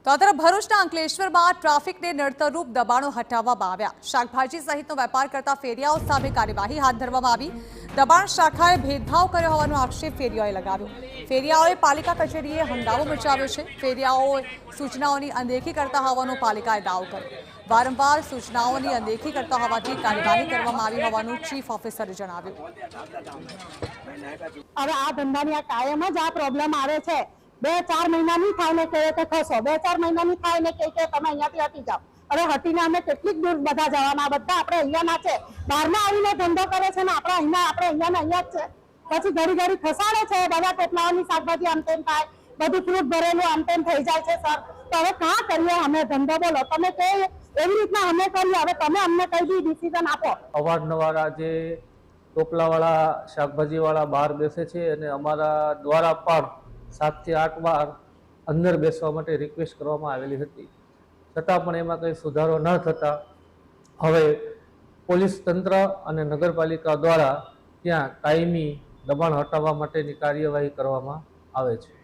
તો આ તરફ ભરૂચના અંકલેશ્વરમાં ટ્રાફિકને નડતરરૂપ દબાણો હટાવવામાં આવ્યા। શાકભાજી સહિતનો વેપાર કરતા ફેરિયાઓ સામે કાર્યવાહી હાથ ધરવામાં આવી। દબાણ શાખાએ ભેદભાવ કર્યો હોવાનો આક્ષેપ ફેરિયાઓએ લગાવ્યો। ફેરિયાઓએ પાલિકા કચેરીએ હંગામો મચાવ્યો છે। ફેરિયાઓ સૂચનાઓની અનદેખી કરતા હોવાનો પાલિકાએ દાવો કર્યો। વારંવાર સૂચનાઓની અનદેખી કરતા હોવાથી કાર્યવાહી કરવામાં આવી હોવાનું ચીફ ઓફિસરે જણાવ્યું। હવે આ ધંધાની આ કાયમ જ આ પ્રોબ્લેમ આવે છે। 2-4 મહિના नहीं થાય ને કે ખસો 2-4 મહિના नहीं થાય ને કે તમે અહીંયાથી હટી જાઓ। હવે હટીને અમે કેટલીક દૂર બધા જવાના, બધા આપણે અહીંયાના છે। બહારના આવીને ધંધો કરે છે ને આપણે અહીંયાના અહીંયા જ છે। પછી ઘડી ઘડી ખસાડે છે, બધા કેટલાની શાકભાજી આમ તેમ થાય, બધું ફ્રૂટ ભરેલું આમ તેમ થઈ જાય છે। સર તો હવે કાં કરીએ અમે ધંધો? બોલો તમે કે એવી રીતના અમે કરીએ, હવે તમે અમને કઈ બી ડિસિઝન આપો। અવારનવાર આજે ટોપલાવાળા શાકભાજીવાળા બહાર બેસે છે અને અમારા દ્વારા પણ 7 થી 8 વાર અંદર બેસવા માટે રિક્વેસ્ટ કરવામાં આવેલી હતી, છતાં પણ એમાં કંઈ સુધારો ન થતા હવે પોલીસ તંત્ર અને નગરપાલિકા દ્વારા ત્યાં કાયમી દબાણ હટાવવા માટેની કાર્યવાહી કરવામાં આવે છે।